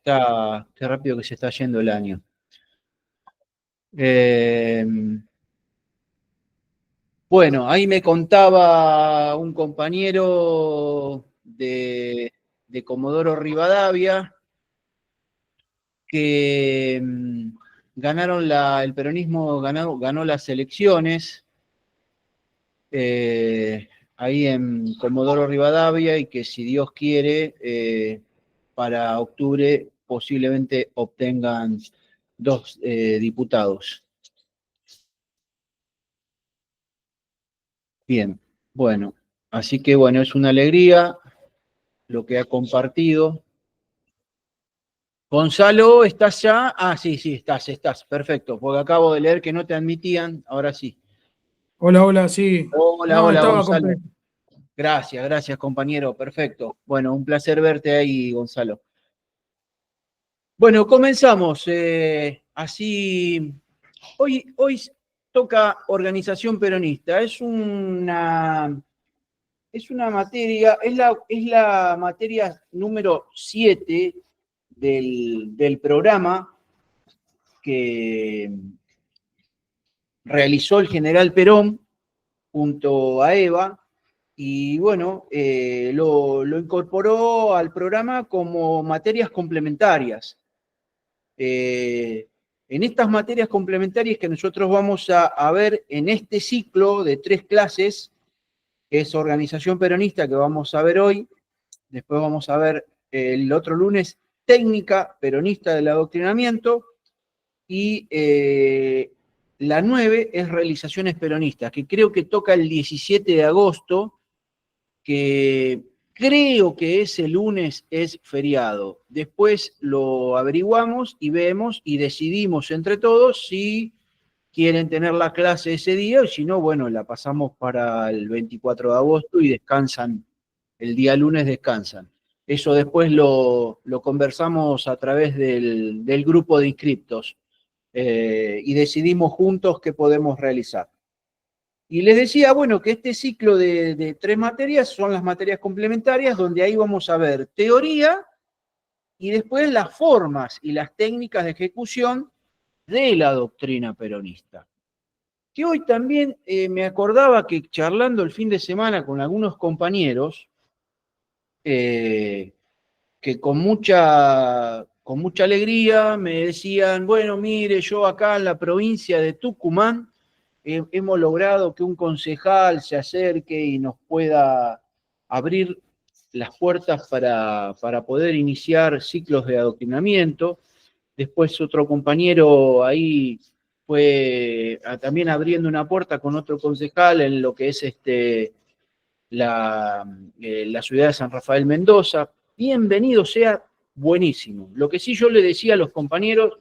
qué rápido que se está yendo el año. Bueno, ahí me contaba un compañero de Comodoro Rivadavia que el peronismo ganó las elecciones ahí en Comodoro Rivadavia y que si Dios quiere, para octubre posiblemente obtengan 2 diputados. Bien, bueno, así que bueno, es una alegría lo que ha compartido. Gonzalo, ¿estás ya? Ah, sí, estás, perfecto, porque acabo de leer que no te admitían, ahora sí. Hola, sí. Hola, No, hola, estaba Gonzalo. completo. Gracias, compañero, perfecto. Bueno, un placer verte ahí, Gonzalo. Bueno, comenzamos. Hoy toca organización peronista. Es una materia, es la materia número 7 del programa que realizó el general Perón junto a Eva, y bueno, lo incorporó al programa como materias complementarias. En estas materias complementarias que nosotros vamos a ver en este ciclo de 3 clases, que es organización peronista, que vamos a ver hoy, después vamos a ver el otro lunes técnica peronista del adoctrinamiento, y la 9 es realizaciones peronistas, que creo que toca el 17 de agosto, que creo que ese lunes es feriado. Después lo averiguamos y vemos y decidimos entre todos si quieren tener la clase ese día, o si no, bueno, la pasamos para el 24 de agosto y descansan, el día lunes descansan. Eso después lo conversamos a través del grupo de inscriptos, y decidimos juntos qué podemos realizar. Y les decía, bueno, que este ciclo de 3 materias son las materias complementarias, donde ahí vamos a ver teoría y después las formas y las técnicas de ejecución de la doctrina peronista. Que hoy también me acordaba que charlando el fin de semana con algunos compañeros, que con mucha alegría me decían, bueno, mire, yo acá en la provincia de Tucumán hemos logrado que un concejal se acerque y nos pueda abrir las puertas para poder iniciar ciclos de adoctrinamiento. Después otro compañero ahí fue también abriendo una puerta con otro concejal en lo que es la ciudad de San Rafael Mendoza. Bienvenido sea, buenísimo. Lo que sí yo le decía a los compañeros,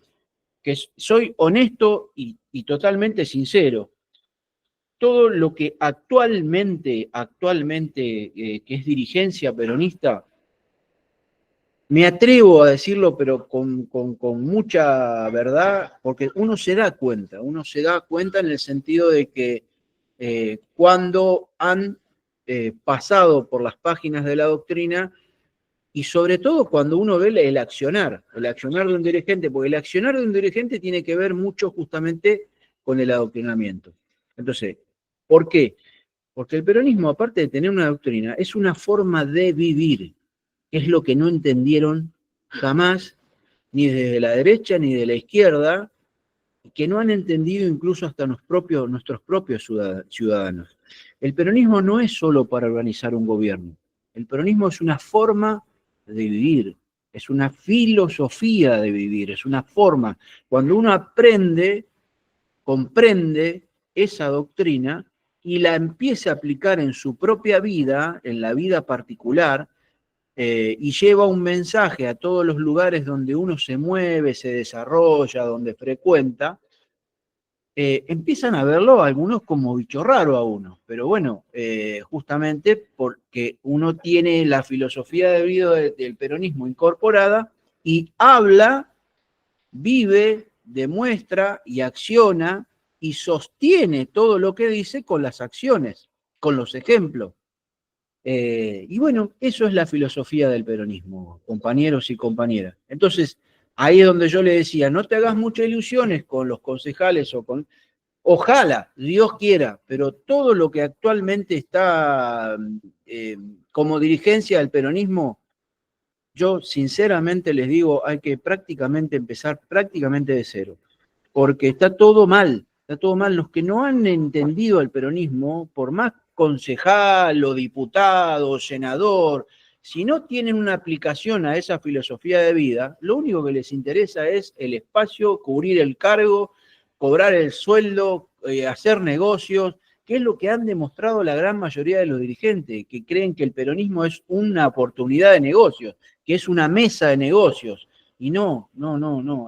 que soy honesto y totalmente sincero. Todo lo que actualmente que es dirigencia peronista, me atrevo a decirlo, pero con mucha verdad, porque uno se da cuenta en el sentido de que cuando han pasado por las páginas de la doctrina, y sobre todo cuando uno ve el accionar de un dirigente, porque el accionar de un dirigente tiene que ver mucho justamente con el adoctrinamiento. Entonces, ¿por qué? Porque el peronismo, aparte de tener una doctrina, es una forma de vivir. Es lo que no entendieron jamás, ni desde la derecha ni de la izquierda, que no han entendido incluso hasta nuestros propios ciudadanos. El peronismo no es solo para organizar un gobierno. El peronismo es una forma de vivir, es una filosofía de vivir, es una forma. Cuando uno aprende, comprende esa doctrina y la empieza a aplicar en su propia vida, en la vida particular, y lleva un mensaje a todos los lugares donde uno se mueve, se desarrolla, donde frecuenta, empiezan a verlo algunos como bicho raro a uno, pero bueno, justamente porque uno tiene la filosofía de vida del peronismo incorporada y habla, vive, demuestra y acciona y sostiene todo lo que dice con las acciones, con los ejemplos. Y bueno, eso es la filosofía del peronismo, compañeros y compañeras. Entonces, ahí es donde yo le decía, no te hagas muchas ilusiones con los concejales o con... Ojalá, Dios quiera, pero todo lo que actualmente está como dirigencia del peronismo, yo sinceramente les digo, hay que prácticamente empezar prácticamente de cero, porque está todo mal, está todo mal. Los que no han entendido el peronismo, por más concejal o diputado o senador, si no tienen una aplicación a esa filosofía de vida, lo único que les interesa es el espacio, cubrir el cargo, cobrar el sueldo, hacer negocios, que es lo que han demostrado la gran mayoría de los dirigentes, que creen que el peronismo es una oportunidad de negocios, que es una mesa de negocios. Y no,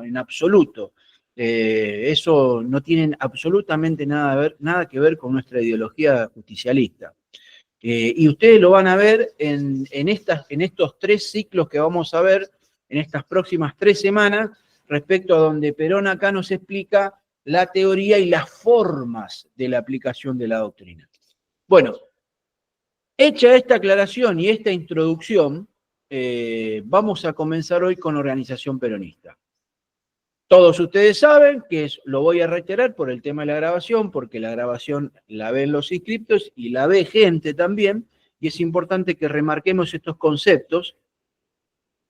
en absoluto. Eso no tiene absolutamente nada que ver con nuestra ideología justicialista. Y ustedes lo van a ver en estos 3 ciclos que vamos a ver en estas próximas 3 semanas, respecto a donde Perón acá nos explica la teoría y las formas de la aplicación de la doctrina. Bueno, hecha esta aclaración y esta introducción, vamos a comenzar hoy con organización peronista. Todos ustedes saben que lo voy a reiterar por el tema de la grabación, porque la grabación la ven los inscriptos y la ve gente también, y es importante que remarquemos estos conceptos.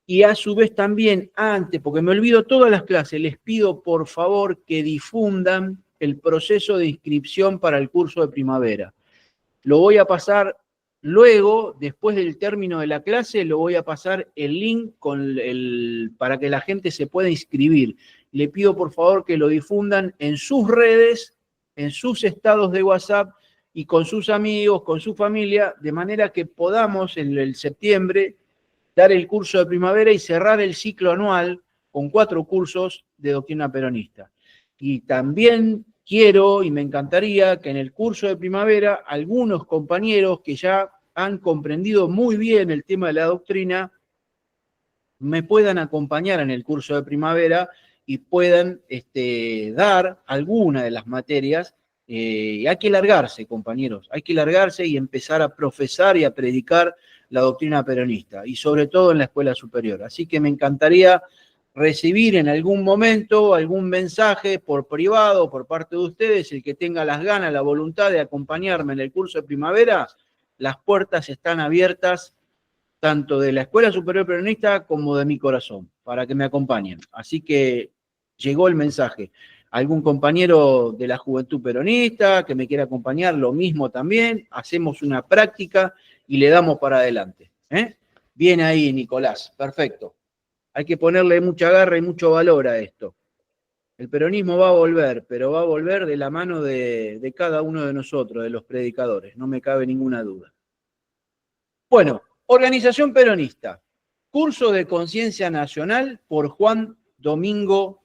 Y a su vez también antes, porque me olvido todas las clases, les pido por favor que difundan el proceso de inscripción para el curso de primavera. Lo voy a pasar luego, después del término de la clase, lo voy a pasar el link para que la gente se pueda inscribir. Le pido por favor que lo difundan en sus redes, en sus estados de WhatsApp y con sus amigos, con su familia, de manera que podamos en el septiembre dar el curso de primavera y cerrar el ciclo anual con 4 cursos de doctrina peronista. Y también quiero y me encantaría que en el curso de primavera algunos compañeros que ya han comprendido muy bien el tema de la doctrina me puedan acompañar en el curso de primavera y puedan dar alguna de las materias. Hay que largarse, compañeros, hay que largarse y empezar a profesar y a predicar la doctrina peronista, y sobre todo en la escuela superior. Así que me encantaría recibir en algún momento algún mensaje por privado, por parte de ustedes, el que tenga las ganas, la voluntad de acompañarme en el curso de primavera. Las puertas están abiertas tanto de la Escuela Superior Peronista como de mi corazón, para que me acompañen. Así que llegó el mensaje. Algún compañero de la Juventud Peronista que me quiera acompañar, lo mismo también. Hacemos una práctica y le damos para adelante. Bien ahí, Nicolás. Perfecto. Hay que ponerle mucha garra y mucho valor a esto. El peronismo va a volver, pero va a volver de la mano de cada uno de nosotros, de los predicadores. No me cabe ninguna duda. Bueno, organización peronista. Curso de Conciencia Nacional por Juan Domingo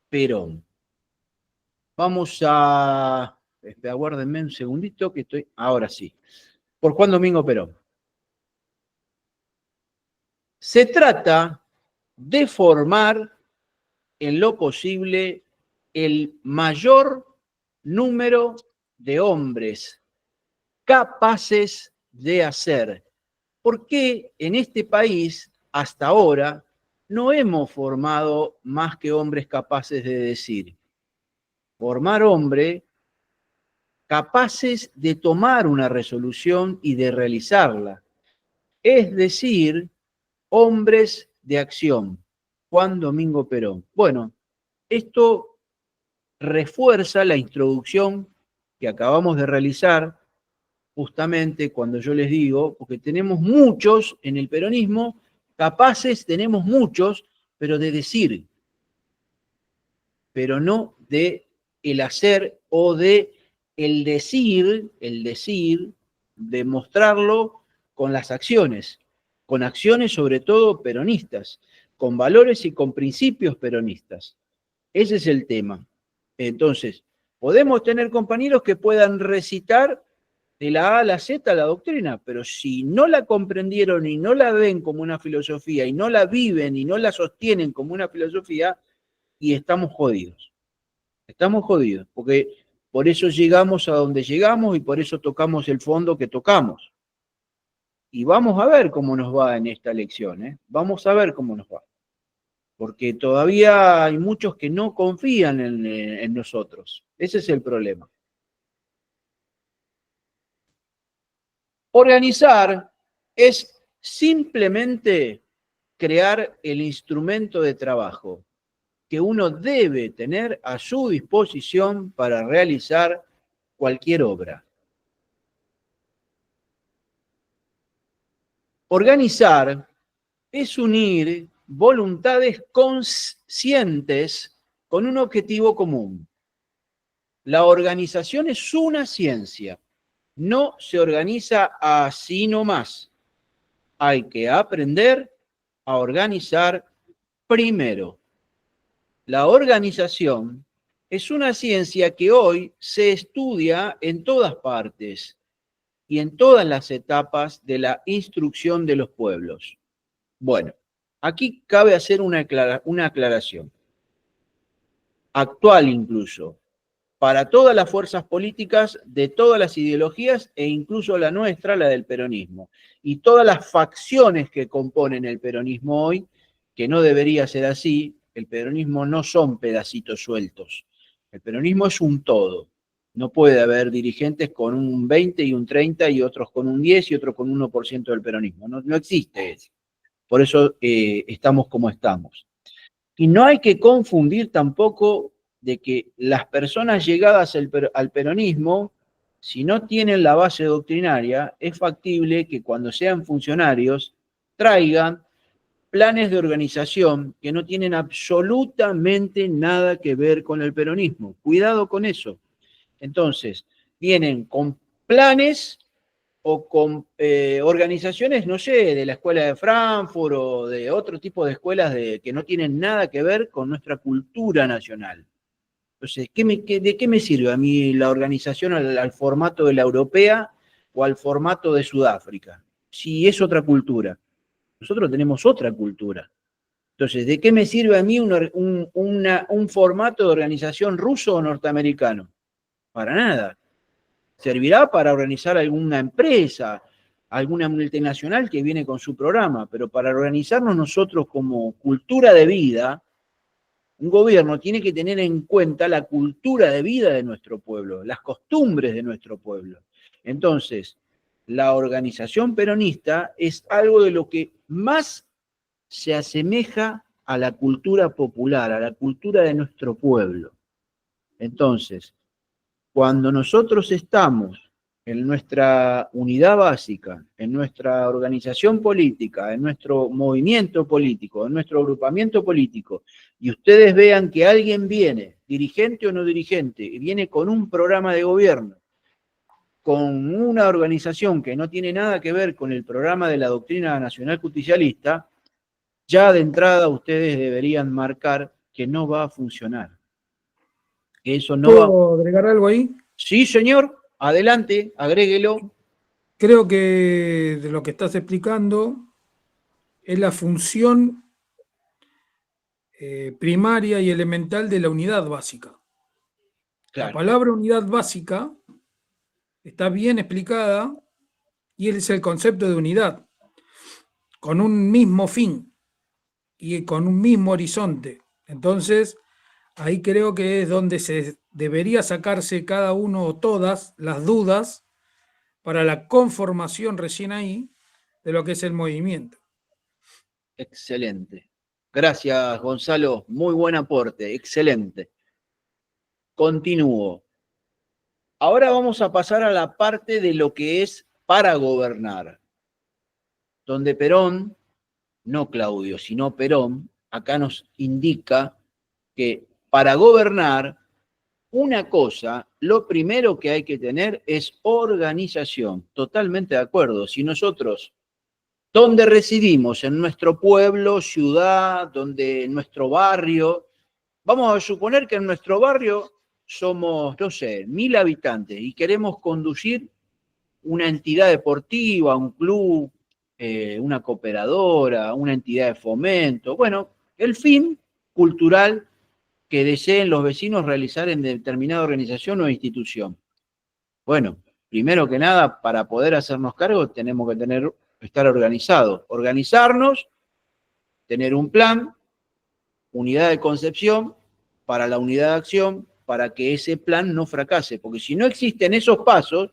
Perón. Vamos a... Aguárdenme un segundito que estoy... Ahora sí. Por Juan Domingo Perón. Se trata de formar en lo posible el mayor número de hombres capaces de hacer. ¿Por qué en este país hasta ahora no hemos formado más que hombres capaces de decir? Formar hombres capaces de tomar una resolución y de realizarla. Es decir, hombres de acción. Juan Domingo Perón. Bueno, esto refuerza la introducción que acabamos de realizar justamente cuando yo les digo, porque tenemos muchos en el peronismo, capaces tenemos muchos, pero de decir, pero no de el hacer o de el decir, demostrarlo con las acciones, con acciones sobre todo peronistas, con valores y con principios peronistas. Ese es el tema. Entonces, podemos tener compañeros que puedan recitar de la A a la Z la doctrina, pero si no la comprendieron y no la ven como una filosofía y no la viven y no la sostienen como una filosofía, y estamos jodidos. Estamos jodidos, porque por eso llegamos a donde llegamos y por eso tocamos el fondo que tocamos. Y vamos a ver cómo nos va en esta elección, ¿eh? Vamos a ver cómo nos va. Porque todavía hay muchos que no confían en nosotros. Ese es el problema. Organizar es simplemente crear el instrumento de trabajo que uno debe tener a su disposición para realizar cualquier obra. Organizar es unir voluntades conscientes con un objetivo común. La organización es una ciencia. No se organiza así nomás. Hay que aprender a organizar primero. La organización es una ciencia que hoy se estudia en todas partes y en todas las etapas de la instrucción de los pueblos. Bueno, aquí cabe hacer una aclaración, actual incluso, para todas las fuerzas políticas de todas las ideologías e incluso la nuestra, la del peronismo, y todas las facciones que componen el peronismo hoy, que no debería ser así. El peronismo no son pedacitos sueltos, el peronismo es un todo. No puede haber dirigentes con un 20 y un 30 y otros con un 10 y otros con un 1% del peronismo. No existe eso. Por eso estamos como estamos. Y no hay que confundir tampoco de que las personas llegadas al peronismo, si no tienen la base doctrinaria, es factible que cuando sean funcionarios traigan planes de organización que no tienen absolutamente nada que ver con el peronismo. Cuidado con eso. Entonces, vienen con planes o con organizaciones, no sé, de la escuela de Frankfurt o de otro tipo de escuelas que no tienen nada que ver con nuestra cultura nacional. Entonces, ¿de qué me sirve a mí la organización al formato de la europea o al formato de Sudáfrica? Si es otra cultura. Nosotros tenemos otra cultura. Entonces, ¿de qué me sirve a mí un formato de organización ruso o norteamericano? Para nada. Servirá para organizar alguna empresa, alguna multinacional que viene con su programa, pero para organizarnos nosotros como cultura de vida, un gobierno tiene que tener en cuenta la cultura de vida de nuestro pueblo, las costumbres de nuestro pueblo. Entonces, la organización peronista es algo de lo que más se asemeja a la cultura popular, a la cultura de nuestro pueblo. Entonces, cuando nosotros estamos en nuestra unidad básica, en nuestra organización política, en nuestro movimiento político, en nuestro agrupamiento político, y ustedes vean que alguien viene, dirigente o no dirigente, y viene con un programa de gobierno, con una organización que no tiene nada que ver con el programa de la doctrina nacional justicialista, ya de entrada ustedes deberían marcar que no va a funcionar. Que eso no va. ¿Puedo agregar algo ahí? Sí, señor, adelante, agréguelo. Creo que de lo que estás explicando es la función primaria y elemental de la unidad básica. La Claro, palabra unidad básica está bien explicada y es el concepto de unidad, con un mismo fin y con un mismo horizonte. Entonces, ahí creo que es donde se debería sacarse cada uno o todas las dudas para la conformación recién ahí de lo que es el movimiento. excelente. Gracias, Gonzalo. Muy buen aporte, excelente. Continúo. Ahora vamos a pasar a la parte de lo que es para gobernar, donde Perón, no Claudio, sino Perón, acá nos indica que para gobernar, una cosa, lo primero que hay que tener es organización. Totalmente de acuerdo. Si nosotros, donde residimos, en nuestro pueblo, ciudad, donde en nuestro barrio, vamos a suponer que en nuestro barrio somos, no sé, 1000 habitantes y queremos conducir una entidad deportiva, un club, una cooperadora, una entidad de fomento. Bueno, el fin cultural que deseen los vecinos realizar en determinada organización o institución. Bueno, primero que nada, para poder hacernos cargo, tenemos que tener estar organizados, organizarnos, tener un plan, unidad de concepción para la unidad de acción, para que ese plan no fracase, porque si no existen esos pasos,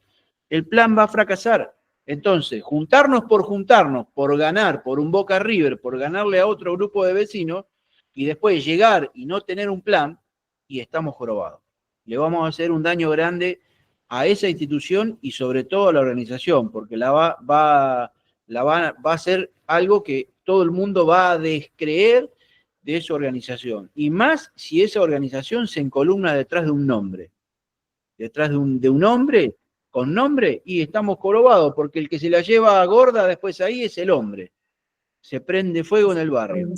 el plan va a fracasar. Entonces, juntarnos, por ganar, por un Boca River, por ganarle a otro grupo de vecinos, y después llegar y no tener un plan, y estamos jorobados. Le vamos a hacer un daño grande a esa institución y sobre todo a la organización, porque va a ser algo que todo el mundo va a descreer de esa organización. Y más si esa organización se encolumna detrás de un nombre. Detrás de un hombre, con nombre, y estamos jorobados, porque el que se la lleva gorda después ahí es el hombre. Se prende fuego en el barrio.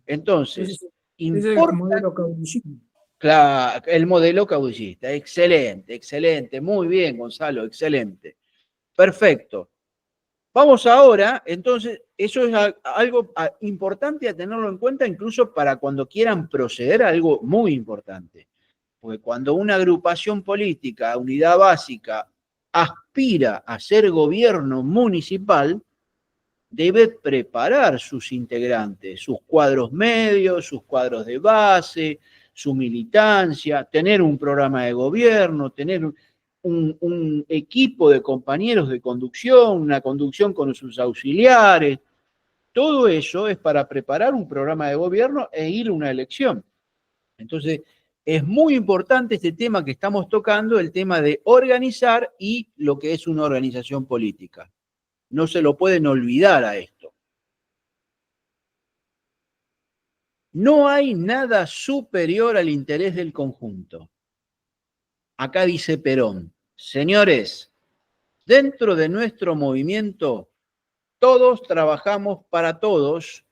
Entonces, Ese es el importa... modelo caudillista. Claro, el modelo caudillista. Excelente, excelente. Muy bien, Gonzalo, excelente. Perfecto. Vamos ahora, entonces, eso es algo importante a tenerlo en cuenta incluso para cuando quieran proceder a algo muy importante. Porque cuando una agrupación política, unidad básica, aspira a ser gobierno municipal, debe preparar sus integrantes, sus cuadros medios, sus cuadros de base, su militancia, tener un programa de gobierno, tener un equipo de compañeros de conducción, una conducción con sus auxiliares. Todo eso es para preparar un programa de gobierno e ir a una elección. Entonces, es muy importante este tema que estamos tocando, el tema de organizar y lo que es una organización política. No se lo pueden olvidar a esto. No hay nada superior al interés del conjunto. Acá dice Perón, señores, dentro de nuestro movimiento todos trabajamos para todos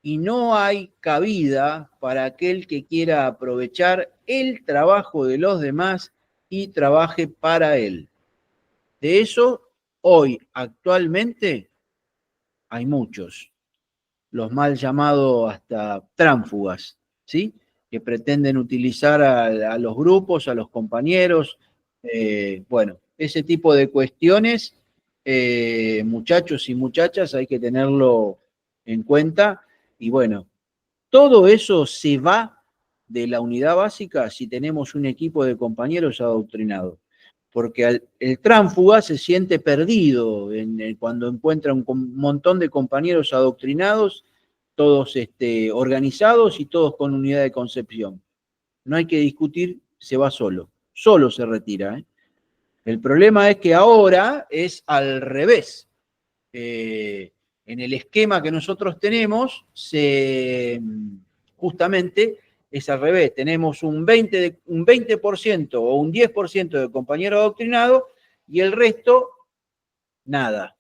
y no hay cabida para aquel que quiera aprovechar el trabajo de los demás y trabaje para él. De eso, hoy, actualmente, hay muchos, los mal llamados hasta tránsfugas, ¿sí? Que pretenden utilizar a los grupos, a los compañeros, bueno, ese tipo de cuestiones, muchachos y muchachas, hay que tenerlo en cuenta. Y bueno, todo eso se va de la unidad básica si tenemos un equipo de compañeros adoctrinados. Porque el tránsfuga se siente perdido cuando encuentra un montón de compañeros adoctrinados, todos organizados y todos con unidad de concepción. No hay que discutir, se va solo se retira. El problema es que ahora es al revés. En el esquema que nosotros tenemos, justamente es al revés. Tenemos un 20% o un 10% de compañeros adoctrinados y el resto, nada.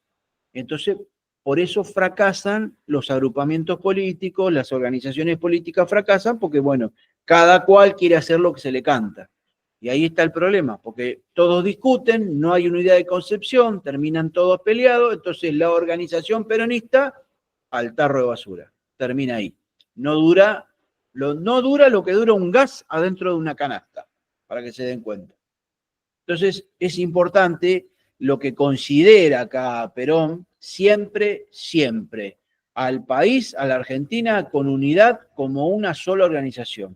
Entonces, por eso fracasan los agrupamientos políticos, las organizaciones políticas fracasan porque, bueno, cada cual quiere hacer lo que se le canta. Y ahí está el problema, porque todos discuten, no hay unidad de concepción, terminan todos peleados, entonces la organización peronista al tarro de basura, termina ahí. No dura lo que dura un gas adentro de una canasta, para que se den cuenta. Entonces es importante lo que considera acá Perón, siempre, siempre, al país, a la Argentina, con unidad como una sola organización.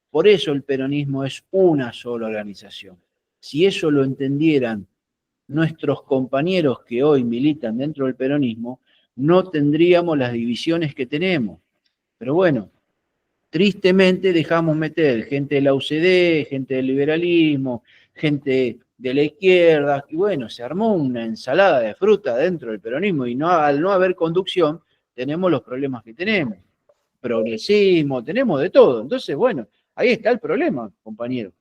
Por eso el peronismo es una sola organización. Si eso lo entendieran nuestros compañeros que hoy militan dentro del peronismo, no tendríamos las divisiones que tenemos. Pero bueno, tristemente dejamos meter gente de la UCD, gente del liberalismo, gente de la izquierda, y bueno, se armó una ensalada de fruta dentro del peronismo y al no haber conducción, tenemos los problemas que tenemos. Progresismo, tenemos de todo. Entonces, bueno, ahí está el problema, compañero.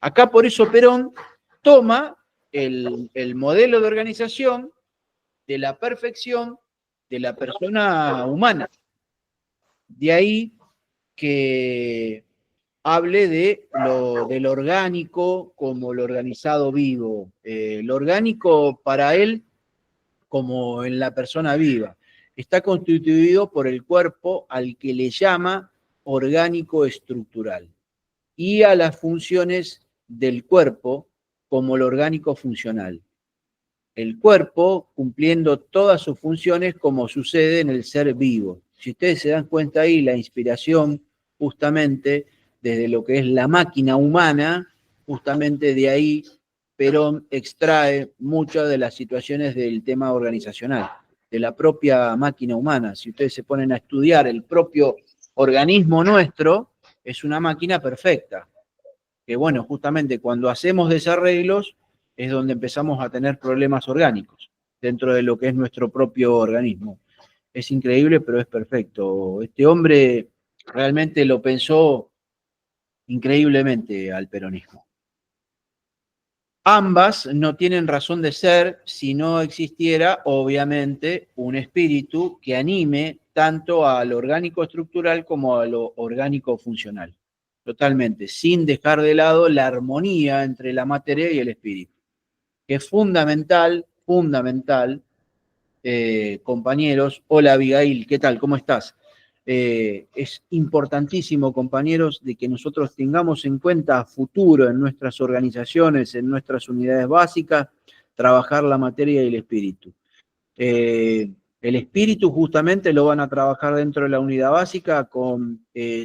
Acá por eso Perón toma el modelo de organización de la perfección de la persona humana. De ahí que hable del orgánico como lo organizado vivo. Lo orgánico para él como en la persona viva. Está constituido por el cuerpo al que le llama orgánico estructural y a las funciones del cuerpo como lo orgánico funcional. el cuerpo cumpliendo todas sus funciones como sucede en el ser vivo. Si ustedes se dan cuenta ahí, la inspiración justamente desde lo que es la máquina humana, justamente de ahí Perón extrae muchas de las situaciones del tema organizacional, de la propia máquina humana. Si ustedes se ponen a estudiar el propio organismo nuestro, es una máquina perfecta. Que bueno, justamente cuando hacemos desarreglos es donde empezamos a tener problemas orgánicos dentro de lo que es nuestro propio organismo. Es increíble, pero es perfecto. Este hombre realmente lo pensó increíblemente al peronismo. Ambas no tienen razón de ser si no existiera, obviamente, un espíritu que anime tanto a lo orgánico estructural como a lo orgánico funcional. Totalmente, sin dejar de lado la armonía entre la materia y el espíritu, que es fundamental, compañeros. Hola Abigail, ¿qué tal? ¿Cómo estás? Es importantísimo, compañeros, de que nosotros tengamos en cuenta a futuro en nuestras organizaciones, en nuestras unidades básicas, trabajar la materia y el espíritu. El espíritu justamente lo van a trabajar dentro de la unidad básica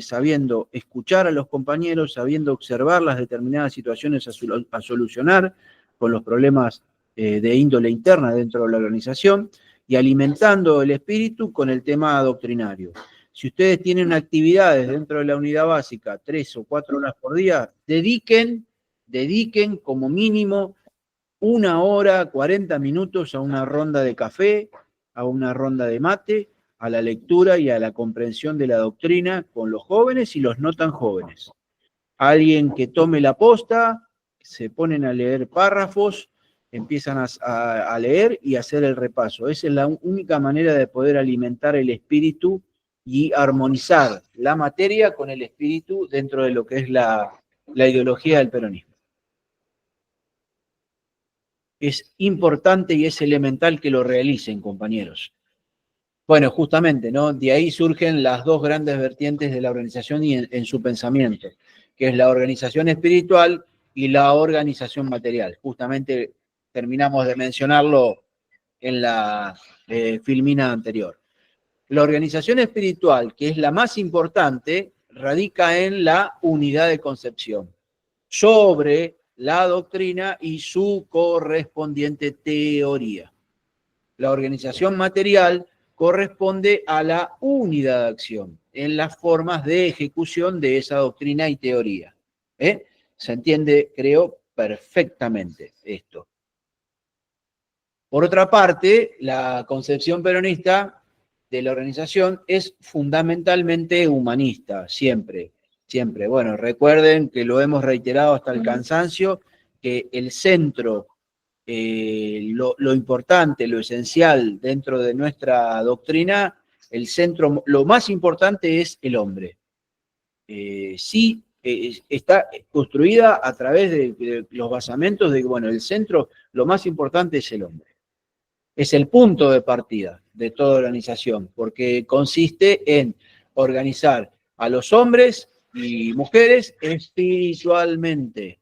sabiendo escuchar a los compañeros, sabiendo observar las determinadas situaciones a solucionar con los problemas de índole interna dentro de la organización y alimentando el espíritu con el tema doctrinario. Si ustedes tienen actividades dentro de la unidad básica, 3 o 4 horas por día, dediquen como mínimo 1 hora, 40 minutos a una ronda de café, a una ronda de mate, a la lectura y a la comprensión de la doctrina con los jóvenes y los no tan jóvenes. Alguien que tome la posta, se ponen a leer párrafos, empiezan a leer y a hacer el repaso. Esa es la única manera de poder alimentar el espíritu y armonizar la materia con el espíritu dentro de lo que es la ideología del peronismo. Es importante y es elemental que lo realicen, compañeros. Bueno, justamente, ¿no? De ahí surgen las dos grandes vertientes de la organización y en su pensamiento, que es la organización espiritual y la organización material. Justamente terminamos de mencionarlo en la filmina anterior. La organización espiritual, que es la más importante, radica en la unidad de concepción sobre la doctrina y su correspondiente teoría. La organización material corresponde a la unidad de acción en las formas de ejecución de esa doctrina y teoría. Se entiende, creo, perfectamente esto. Por otra parte, la concepción peronista de la organización es fundamentalmente humanista, siempre. Bueno, recuerden que lo hemos reiterado hasta el cansancio, que el centro, lo importante, lo esencial dentro de nuestra doctrina, el centro, lo más importante es el hombre. Sí, está construida a través de los basamentos de que, bueno, el centro, lo más importante es el hombre. Es el punto de partida de toda organización, porque consiste en organizar a los hombres y mujeres espiritualmente.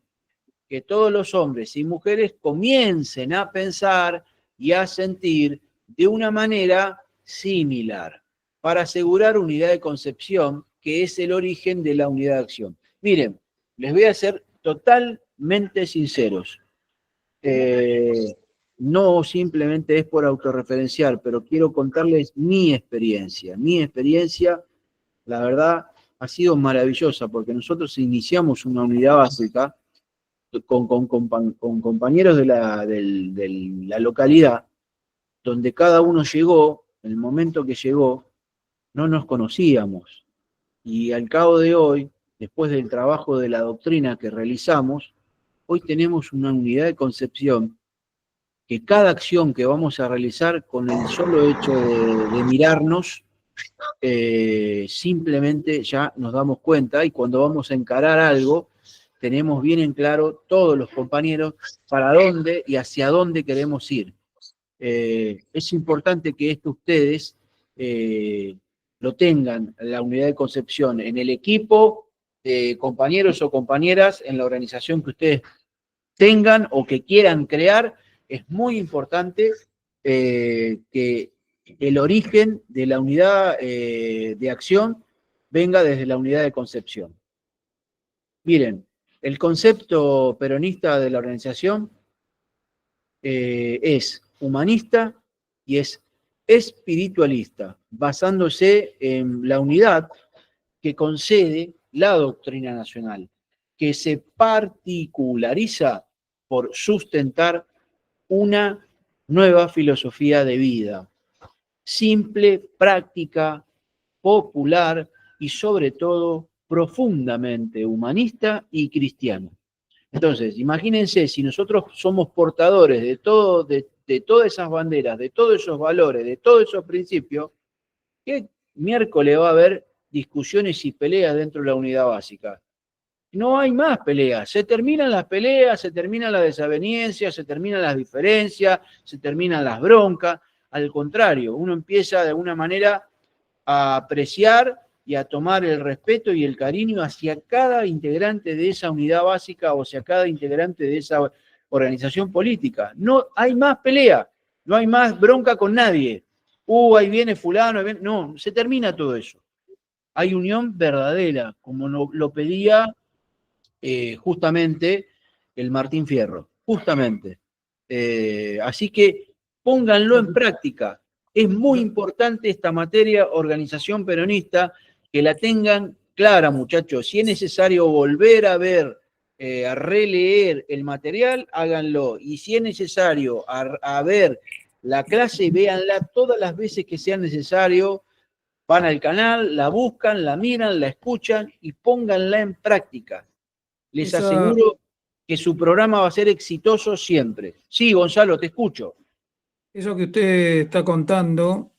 Que todos los hombres y mujeres comiencen a pensar y a sentir de una manera similar, para asegurar unidad de concepción, que es el origen de la unidad de acción. Miren, les voy a ser totalmente sinceros. No simplemente es por autorreferenciar, pero quiero contarles mi experiencia. Mi experiencia, la verdad, ha sido maravillosa, porque nosotros iniciamos una unidad básica con compañeros de la localidad, donde cada uno llegó, en el momento que llegó, no nos conocíamos. Y al cabo de hoy, después del trabajo de la doctrina que realizamos, hoy tenemos una unidad de concepción que cada acción que vamos a realizar, con el solo hecho de mirarnos, simplemente ya nos damos cuenta, y cuando vamos a encarar algo, tenemos bien en claro todos los compañeros para dónde y hacia dónde queremos ir. Es importante que esto ustedes lo tengan, la unidad de concepción, en el equipo de compañeros o compañeras, en la organización que ustedes tengan o que quieran crear, es muy importante que el origen de la unidad de acción venga desde la unidad de concepción. Miren, el concepto peronista de la organización es humanista y es espiritualista, basándose en la unidad que concede la doctrina nacional, que se particulariza por sustentar una nueva filosofía de vida, simple, práctica, popular y sobre todo profundamente humanista y cristiana. Entonces, imagínense si nosotros somos portadores de todas esas banderas, de todos esos valores, de todos esos principios, ¿qué miércoles va a haber discusiones y peleas dentro de la unidad básica? No hay más peleas, se terminan las peleas, se terminan las desavenencias, se terminan las diferencias, se terminan las broncas. Al contrario, uno empieza de alguna manera a apreciar y a tomar el respeto y el cariño hacia cada integrante de esa unidad básica o hacia cada integrante de esa organización política. No hay más pelea, no hay más bronca con nadie. Ahí viene fulano, ahí viene... No, se termina todo eso. Hay unión verdadera, como lo pedía justamente el Martín Fierro, justamente. Así que pónganlo en práctica. Es muy importante esta materia, organización peronista, que la tengan clara, muchachos. Si es necesario volver a ver, a releer el material, háganlo. Y si es necesario a ver la clase, véanla todas las veces que sea necesario. Van al canal, la buscan, la miran, la escuchan y pónganla en práctica. Les aseguro que su programa va a ser exitoso siempre. Sí, Gonzalo, te escucho. Eso que usted está contando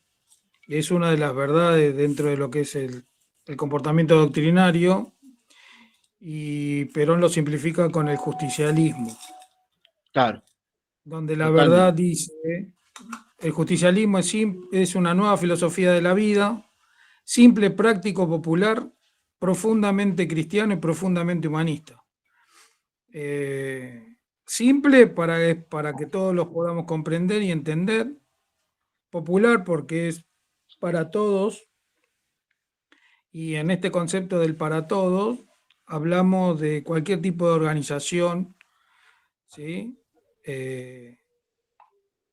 es una de las verdades dentro de lo que es el comportamiento doctrinario, y Perón lo simplifica con el justicialismo. Claro. Donde la Totalmente. verdad dice, el justicialismo es una nueva filosofía de la vida, simple, práctico, popular, profundamente cristiano y profundamente humanista. Simple para que todos los podamos comprender y entender, popular porque es para todos, y en este concepto del para todos hablamos de cualquier tipo de organización, ¿sí?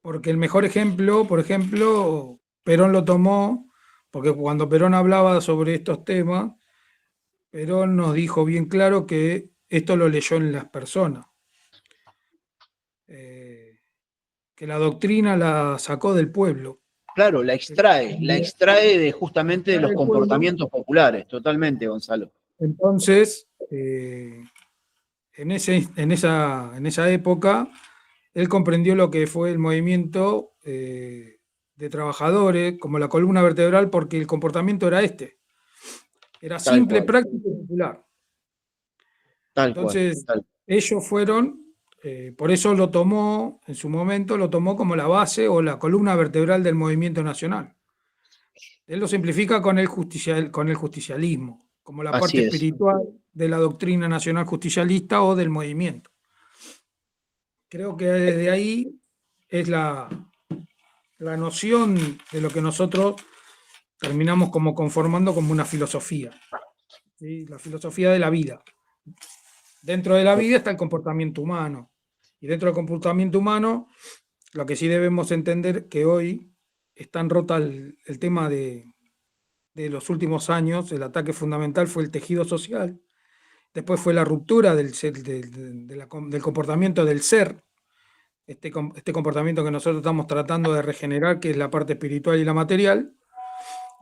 Porque el mejor ejemplo, por ejemplo, Perón lo tomó, porque cuando Perón hablaba sobre estos temas, Perón nos dijo bien claro que esto lo leyó en las personas, que la doctrina la sacó del pueblo. Claro, la extrae de justamente de los comportamientos populares, totalmente, Gonzalo. Entonces, en esa época, él comprendió lo que fue el movimiento de trabajadores, como la columna vertebral, porque el comportamiento era este. Era simple, práctico y popular. Entonces, ellos fueron, por eso lo tomó, en su momento, lo tomó como la base o la columna vertebral del movimiento nacional. Él lo simplifica con el justicialismo, como la parte espiritual de la doctrina nacional justicialista o del movimiento. Creo que desde ahí es la noción de lo que nosotros terminamos como conformando como una filosofía, ¿sí? La filosofía de la vida. Dentro de la vida está el comportamiento humano, y dentro del comportamiento humano, lo que sí debemos entender que hoy es tan rota el tema de los últimos años, el ataque fundamental fue el tejido social, después fue la ruptura del comportamiento del ser, este comportamiento que nosotros estamos tratando de regenerar, que es la parte espiritual y la material,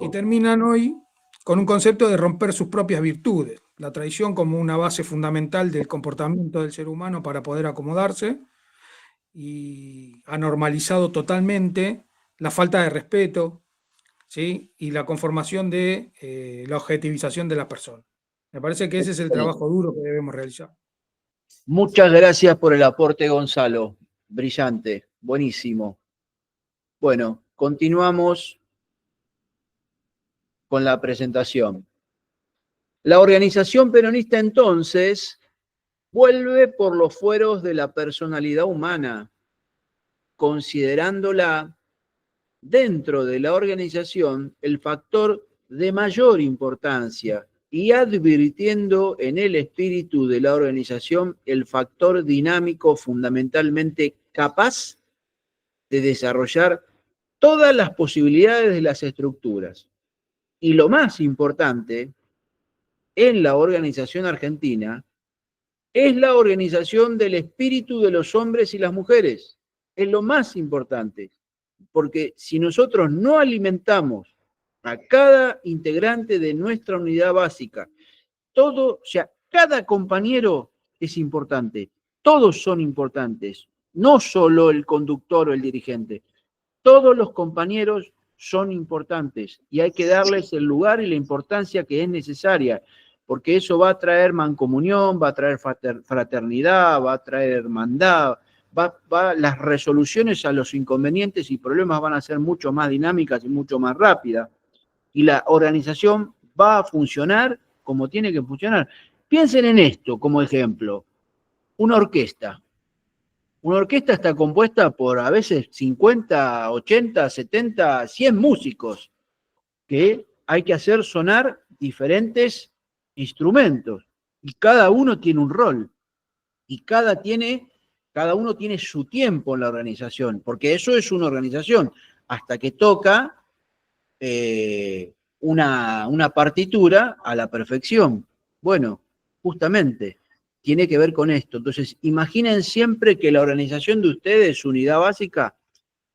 y terminan hoy con un concepto de romper sus propias virtudes, la traición como una base fundamental del comportamiento del ser humano para poder acomodarse, y ha normalizado totalmente la falta de respeto, ¿sí? Y la conformación de la objetivización de la persona. Me parece que ese es el trabajo duro que debemos realizar. Muchas gracias por el aporte, Gonzalo. Brillante, buenísimo. Bueno, continuamos con la presentación. La organización peronista entonces vuelve por los fueros de la personalidad humana, considerándola dentro de la organización el factor de mayor importancia y advirtiendo en el espíritu de la organización el factor dinámico fundamentalmente capaz de desarrollar todas las posibilidades de las estructuras. Y lo más importante en la organización argentina es la organización del espíritu de los hombres y las mujeres. Es lo más importante, porque si nosotros no alimentamos a cada integrante de nuestra unidad básica, todo, o sea, cada compañero es importante, todos son importantes, no solo el conductor o el dirigente, todos los compañeros son importantes y hay que darles el lugar y la importancia que es necesaria, porque eso va a traer mancomunión, va a traer fraternidad, va a traer hermandad, las resoluciones a los inconvenientes y problemas van a ser mucho más dinámicas y mucho más rápidas. Y la organización va a funcionar como tiene que funcionar. Piensen en esto como ejemplo. Una orquesta. Una orquesta está compuesta por a veces 50, 80, 70, 100 músicos que hay que hacer sonar diferentes instrumentos. Y cada uno tiene un rol. Y cada uno tiene su tiempo en la organización, porque eso es una organización. Hasta que toca una partitura a la perfección. Bueno, justamente tiene que ver con esto. Entonces, imaginen siempre que la organización de ustedes, su unidad básica,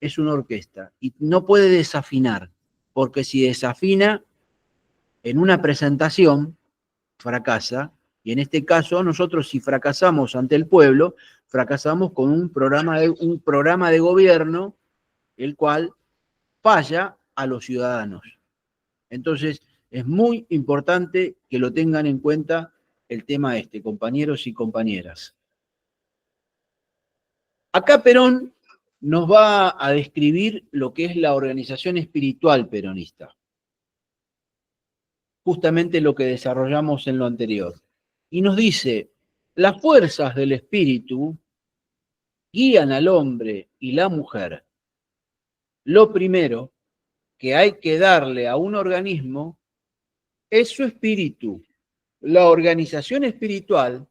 es una orquesta y no puede desafinar, porque si desafina en una presentación, fracasa. Y en este caso, nosotros si fracasamos ante el pueblo, fracasamos con un programa de gobierno, el cual falla a los ciudadanos. Entonces, es muy importante que lo tengan en cuenta el tema este, compañeros y compañeras. Acá Perón nos va a describir lo que es la organización espiritual peronista. Justamente lo que desarrollamos en lo anterior. Y nos dice, las fuerzas del espíritu guían al hombre y la mujer. Lo primero que hay que darle a un organismo es su espíritu. La organización espiritual,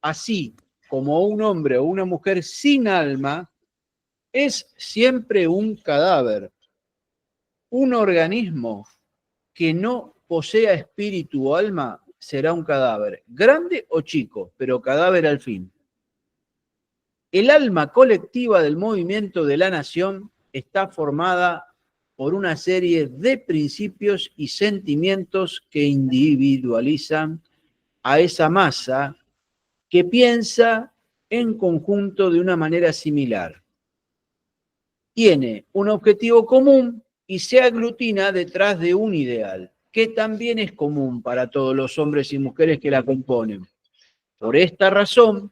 así como un hombre o una mujer sin alma, es siempre un cadáver. Un organismo que no posea espíritu o alma será un cadáver, grande o chico, pero cadáver al fin. El alma colectiva del movimiento de la nación está formada por una serie de principios y sentimientos que individualizan a esa masa que piensa en conjunto de una manera similar. Tiene un objetivo común y se aglutina detrás de un ideal, que también es común para todos los hombres y mujeres que la componen. Por esta razón,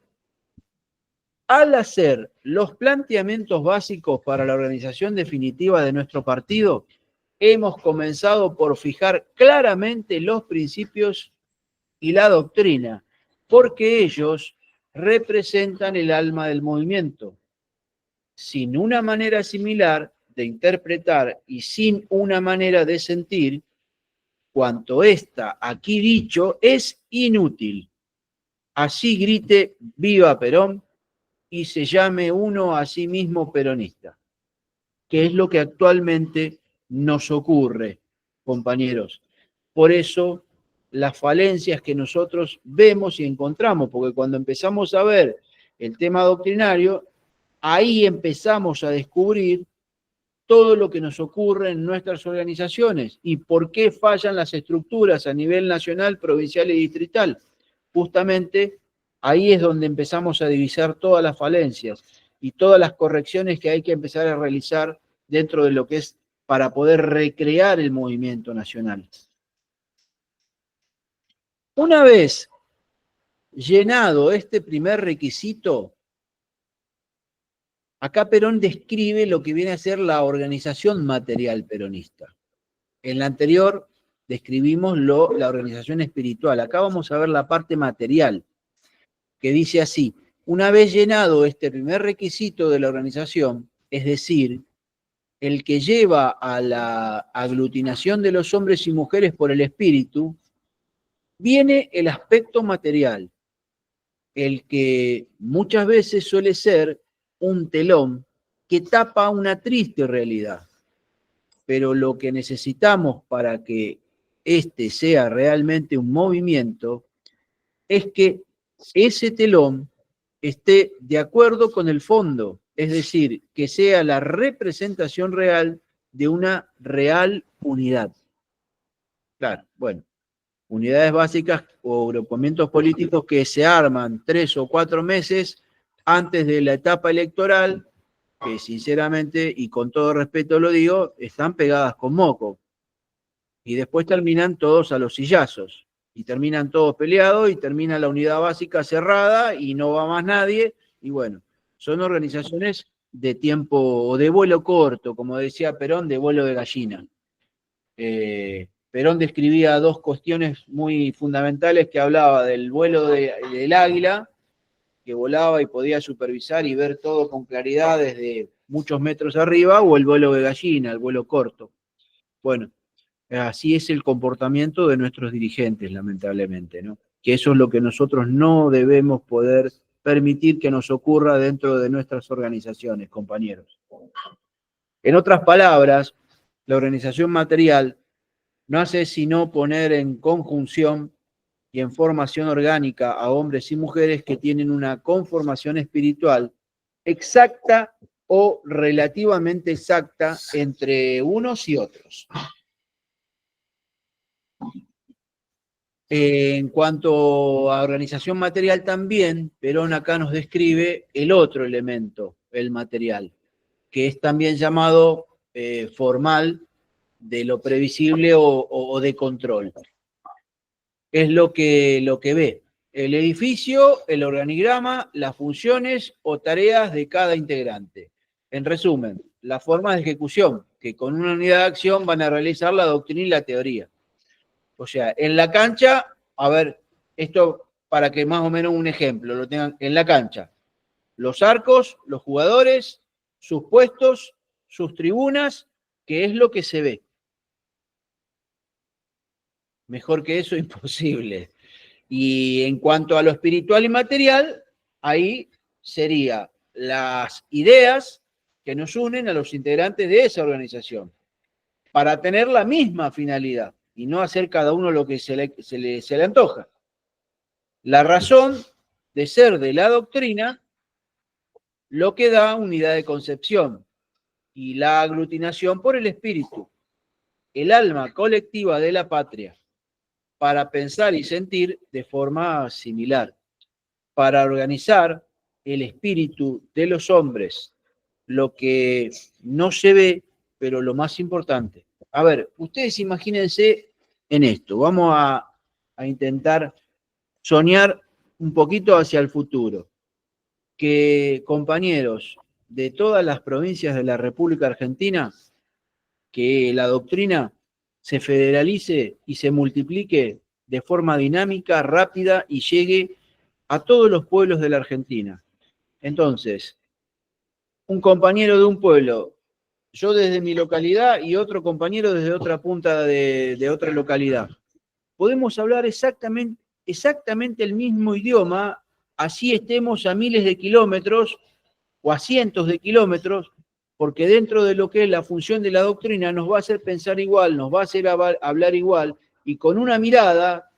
al hacer los planteamientos básicos para la organización definitiva de nuestro partido, hemos comenzado por fijar claramente los principios y la doctrina, porque ellos representan el alma del movimiento. Sin una manera similar de interpretar y sin una manera de sentir, cuanto está aquí dicho es inútil. Así grite viva Perón y se llame uno a sí mismo peronista, que es lo que actualmente nos ocurre, compañeros. Por eso, las falencias que nosotros vemos y encontramos, porque cuando empezamos a ver el tema doctrinario, ahí empezamos a descubrir todo lo que nos ocurre en nuestras organizaciones y por qué fallan las estructuras a nivel nacional, provincial y distrital. Justamente ahí es donde empezamos a divisar todas las falencias y todas las correcciones que hay que empezar a realizar dentro de lo que es para poder recrear el movimiento nacional. Una vez llenado este primer requisito, acá Perón describe lo que viene a ser la organización material peronista. En la anterior describimos la organización espiritual. Acá vamos a ver la parte material, que dice así: una vez llenado este primer requisito de la organización, es decir, el que lleva a la aglutinación de los hombres y mujeres por el espíritu, viene el aspecto material, el que muchas veces suele ser un telón que tapa una triste realidad. Pero lo que necesitamos para que este sea realmente un movimiento es que ese telón esté de acuerdo con el fondo, es decir, que sea la representación real de una real unidad. Claro, bueno, unidades básicas o agrupamientos políticos que se arman 3 o 4 meses antes de la etapa electoral, que sinceramente y con todo respeto lo digo, están pegadas con moco. Y después terminan todos a los sillazos. Y terminan todos peleados y termina la unidad básica cerrada y no va más nadie. Y bueno, son organizaciones de tiempo o de vuelo corto, como decía Perón, de vuelo de gallina. Perón describía dos cuestiones muy fundamentales que hablaba del vuelo del águila, que volaba y podía supervisar y ver todo con claridad desde muchos metros arriba, o el vuelo de gallina, el vuelo corto. Bueno, así es el comportamiento de nuestros dirigentes, lamentablemente, ¿no? Que eso es lo que nosotros no debemos poder permitir que nos ocurra dentro de nuestras organizaciones, compañeros. En otras palabras, la organización material no hace sino poner en conjunción y en formación orgánica a hombres y mujeres que tienen una conformación espiritual exacta o relativamente exacta entre unos y otros. En cuanto a organización material también, Perón acá nos describe el otro elemento, el material, que es también llamado formal de lo previsible o de control. Es lo que ve el edificio, el organigrama, las funciones o tareas de cada integrante. En resumen, la forma de ejecución, que con una unidad de acción van a realizar la doctrina y la teoría. O sea, en la cancha, a ver, esto para que más o menos un ejemplo lo tengan en la cancha. Los arcos, los jugadores, sus puestos, sus tribunas, que es lo que se ve. Mejor que eso, imposible. Y en cuanto a lo espiritual y material, ahí sería las ideas que nos unen a los integrantes de esa organización, para tener la misma finalidad y no hacer cada uno lo que se le antoja. La razón de ser de la doctrina, lo que da unidad de concepción, y la aglutinación por el espíritu, el alma colectiva de la patria, para pensar y sentir de forma similar, para organizar el espíritu de los hombres, lo que no se ve, pero lo más importante. A ver, ustedes imagínense en esto, vamos a intentar soñar un poquito hacia el futuro, que compañeros de todas las provincias de la República Argentina, que la doctrina se federalice y se multiplique de forma dinámica, rápida y llegue a todos los pueblos de la Argentina. Entonces, un compañero de un pueblo, yo desde mi localidad y otro compañero desde otra punta de otra localidad, podemos hablar exactamente el mismo idioma, así estemos a miles de kilómetros o a cientos de kilómetros, porque dentro de lo que es la función de la doctrina nos va a hacer pensar igual, nos va a hacer hablar igual, y con una mirada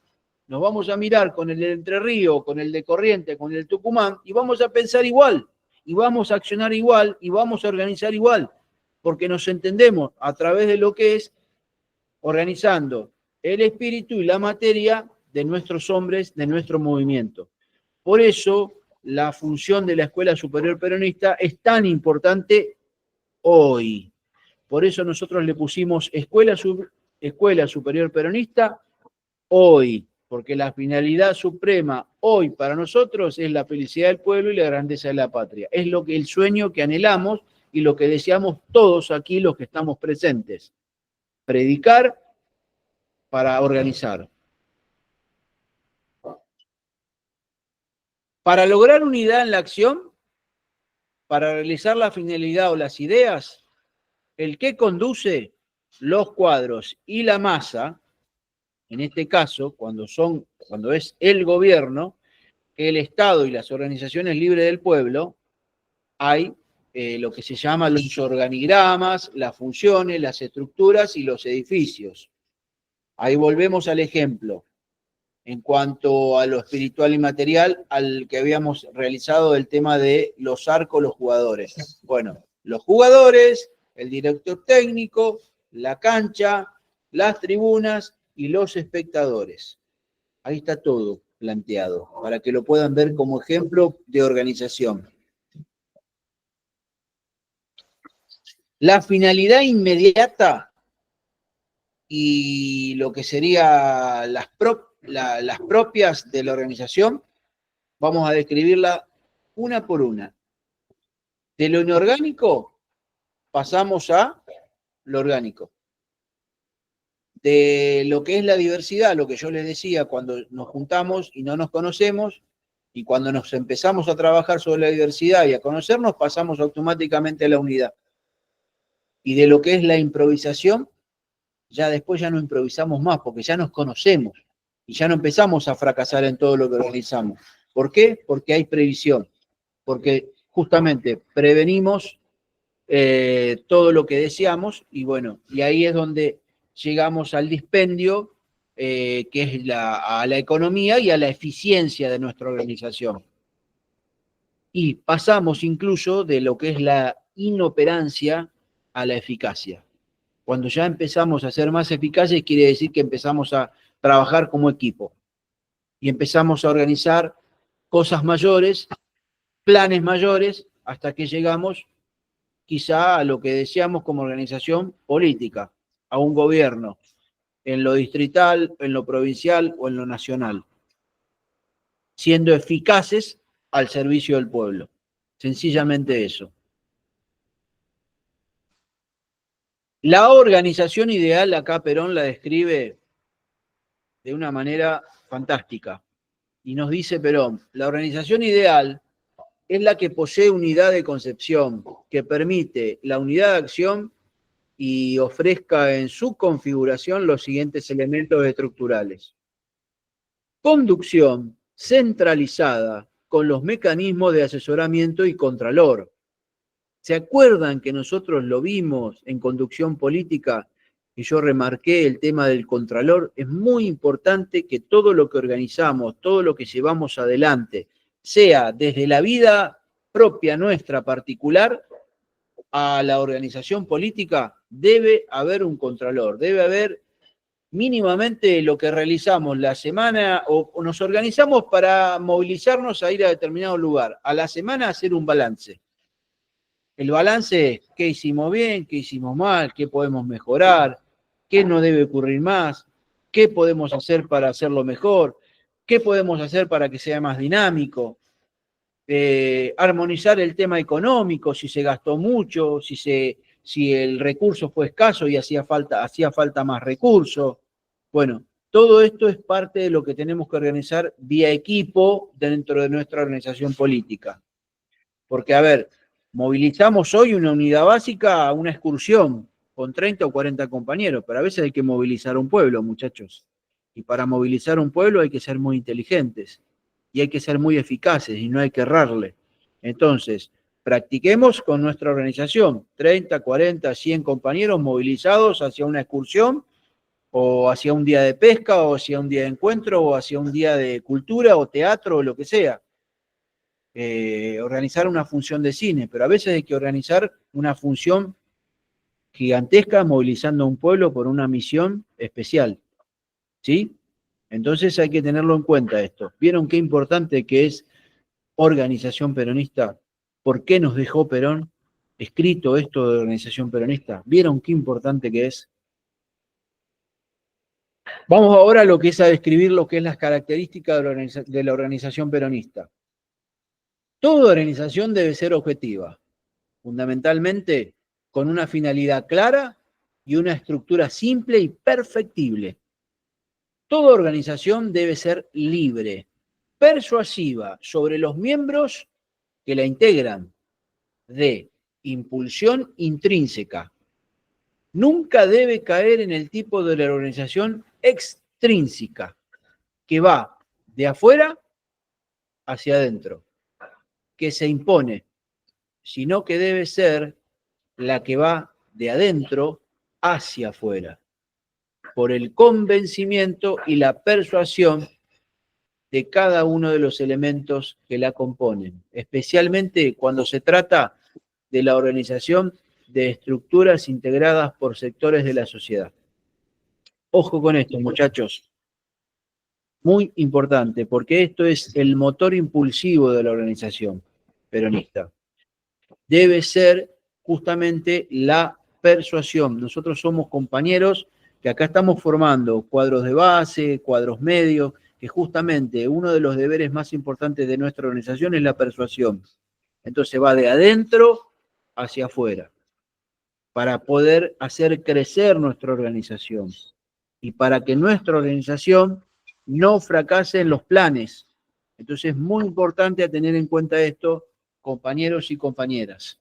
nos vamos a mirar con el de Entre Ríos, con el de Corrientes, con el de Tucumán, y vamos a pensar igual, y vamos a accionar igual, y vamos a organizar igual, porque nos entendemos a través de lo que es organizando el espíritu y la materia de nuestros hombres, de nuestro movimiento. Por eso, la función de la Escuela Superior Peronista es tan importante hoy. Por eso nosotros le pusimos Escuela Superior Peronista hoy, porque la finalidad suprema hoy para nosotros es la felicidad del pueblo y la grandeza de la patria. Es el sueño que anhelamos y lo que deseamos todos aquí los que estamos presentes. Predicar para organizar. Para lograr unidad en la acción, para realizar la finalidad o las ideas, el que conduce los cuadros y la masa, en este caso, cuando es el gobierno, el Estado y las organizaciones libres del pueblo, hay lo que se llama los organigramas, las funciones, las estructuras y los edificios. Ahí volvemos al ejemplo, en cuanto a lo espiritual y material, al que habíamos realizado el tema de los arcos, los jugadores. Bueno, los jugadores, el director técnico, la cancha, las tribunas y los espectadores. Ahí está todo planteado, para que lo puedan ver como ejemplo de organización. La finalidad inmediata y lo que sería las propias de la organización, vamos a describirla una por una. De lo inorgánico pasamos a lo orgánico. De lo que es la diversidad, lo que yo les decía, cuando nos juntamos y no nos conocemos, y cuando nos empezamos a trabajar sobre la diversidad y a conocernos, pasamos automáticamente a la unidad. Y de lo que es la improvisación, ya después ya no improvisamos más, porque ya nos conocemos y ya no empezamos a fracasar en todo lo que realizamos. ¿Por qué? Porque hay previsión, porque justamente prevenimos todo lo que deseamos y bueno, y ahí es donde llegamos al dispendio, que es a la economía y a la eficiencia de nuestra organización. Y pasamos incluso de lo que es la inoperancia a la eficacia. Cuando ya empezamos a ser más eficaces, quiere decir que empezamos a trabajar como equipo y empezamos a organizar cosas mayores, planes mayores, hasta que llegamos quizá a lo que deseamos como organización política, a un gobierno, en lo distrital, en lo provincial o en lo nacional, siendo eficaces al servicio del pueblo. Sencillamente eso. La organización ideal, acá Perón la describe de una manera fantástica. Y nos dice Perón, la organización ideal es la que posee unidad de concepción, que permite la unidad de acción y ofrezca en su configuración los siguientes elementos estructurales. Conducción centralizada con los mecanismos de asesoramiento y contralor. ¿Se acuerdan que nosotros lo vimos en conducción política y yo remarqué el tema del contralor? Es muy importante que todo lo que organizamos, todo lo que llevamos adelante, sea desde la vida propia nuestra particular a la organización política, debe haber un contralor, debe haber mínimamente lo que realizamos la semana o nos organizamos para movilizarnos a ir a determinado lugar. A la semana hacer un balance. El balance es qué hicimos bien, qué hicimos mal, qué podemos mejorar, qué no debe ocurrir más, qué podemos hacer para hacerlo mejor, qué podemos hacer para que sea más dinámico. Armonizar el tema económico, si se gastó mucho, si el recurso fue escaso y hacía falta más recursos. Bueno, todo esto es parte de lo que tenemos que organizar vía equipo dentro de nuestra organización política. Porque, a ver, movilizamos hoy una unidad básica a una excursión con 30 o 40 compañeros, pero a veces hay que movilizar un pueblo, muchachos. Y para movilizar un pueblo hay que ser muy inteligentes y hay que ser muy eficaces y no hay que errarle. Entonces, practiquemos con nuestra organización, 30, 40, 100 compañeros movilizados hacia una excursión o hacia un día de pesca o hacia un día de encuentro o hacia un día de cultura o teatro o lo que sea. Organizar una función de cine, pero a veces hay que organizar una función gigantesca movilizando a un pueblo por una misión especial, ¿sí? Entonces hay que tenerlo en cuenta esto. ¿Vieron qué importante que es organización peronista? ¿Por qué nos dejó Perón escrito esto de organización peronista? ¿Vieron qué importante que es? Vamos ahora a lo que es a describir lo que es las características de la organización peronista. Toda organización debe ser objetiva, fundamentalmente con una finalidad clara y una estructura simple y perfectible. Toda organización debe ser libre, persuasiva sobre los miembros que la integran, de impulsión intrínseca. Nunca debe caer en el tipo de la organización extrínseca, que va de afuera hacia adentro, que se impone, sino que debe ser la que va de adentro hacia afuera, por el convencimiento y la persuasión de cada uno de los elementos que la componen, especialmente cuando se trata de la organización de estructuras integradas por sectores de la sociedad. Ojo con esto, muchachos. Muy importante, porque esto es el motor impulsivo de la organización peronista. Debe ser justamente la persuasión. Nosotros somos compañeros que acá estamos formando cuadros de base, cuadros medios, que justamente uno de los deberes más importantes de nuestra organización es la persuasión. Entonces va de adentro hacia afuera, para poder hacer crecer nuestra organización y para que nuestra organización no fracase en los planes. Entonces es muy importante a tener en cuenta esto, compañeros y compañeras.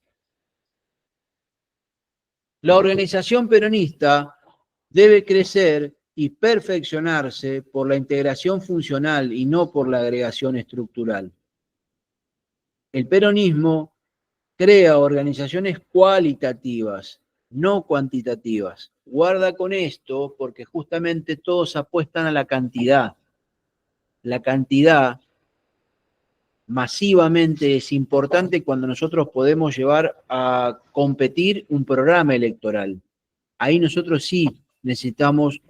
La organización peronista debe crecer y perfeccionarse por la integración funcional y no por la agregación estructural. El peronismo crea organizaciones cualitativas, no cuantitativas. Guarda con esto porque justamente todos apuestan a la cantidad. La cantidad masivamente es importante cuando nosotros podemos llevar a competir un programa electoral. Ahí nosotros sí necesitamos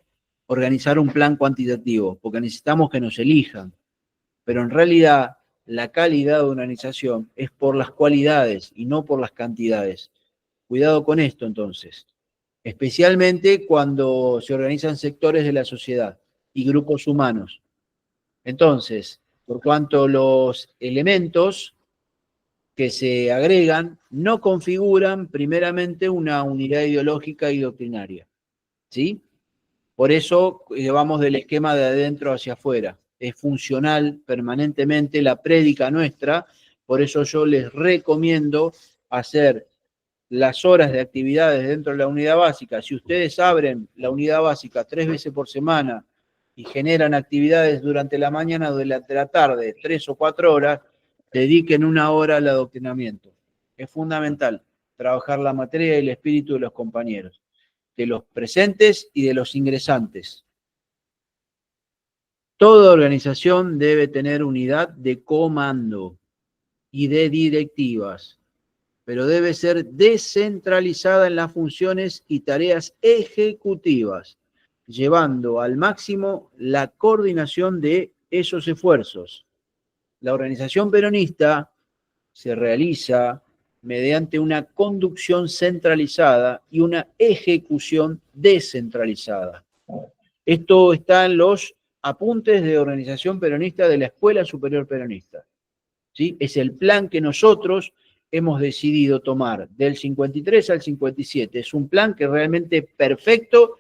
organizar un plan cuantitativo, porque necesitamos que nos elijan. Pero en realidad la calidad de una organización es por las cualidades y no por las cantidades. Cuidado con esto entonces, especialmente cuando se organizan sectores de la sociedad y grupos humanos. Entonces, por cuanto los elementos que se agregan no configuran primeramente una unidad ideológica y doctrinaria, ¿sí? Por eso vamos del esquema de adentro hacia afuera. Es funcional permanentemente la prédica nuestra, por eso yo les recomiendo hacer las horas de actividades dentro de la unidad básica. Si ustedes abren la unidad básica 3 veces por semana y generan actividades durante la mañana o durante la tarde, 3 o 4 horas, dediquen 1 hora al adoctrinamiento. Es fundamental trabajar la materia y el espíritu de los compañeros, de los presentes y de los ingresantes. Toda organización debe tener unidad de comando y de directivas, pero debe ser descentralizada en las funciones y tareas ejecutivas, llevando al máximo la coordinación de esos esfuerzos. La organización peronista se realiza mediante una conducción centralizada y una ejecución descentralizada. Esto está en los apuntes de organización peronista de la Escuela Superior Peronista. ¿Sí? Es el plan que nosotros hemos decidido tomar del 53 al 57. Es un plan que realmente es perfecto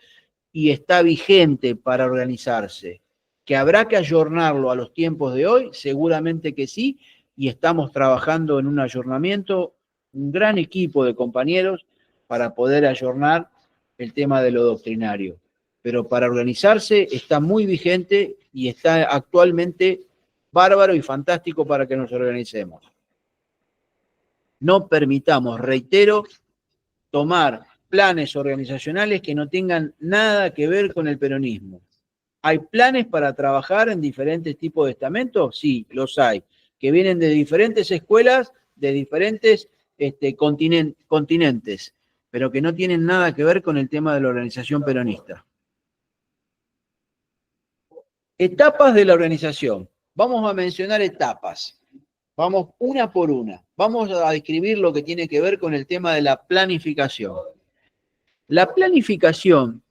y está vigente para organizarse. ¿Que habrá que ayornarlo a los tiempos de hoy? Seguramente que sí, y estamos trabajando en un ayornamiento, un gran equipo de compañeros para poder ayornar el tema de lo doctrinario. Pero para organizarse está muy vigente y está actualmente bárbaro y fantástico para que nos organicemos. No permitamos, reitero, tomar planes organizacionales que no tengan nada que ver con el peronismo. ¿Hay planes para trabajar en diferentes tipos de estamentos? Sí, los hay, que vienen de diferentes escuelas, de diferentes continentes, pero que no tienen nada que ver con el tema de la organización peronista. Etapas de la organización. Vamos a mencionar etapas. Vamos una por una. Vamos a describir lo que tiene que ver con el tema de la planificación. La planificación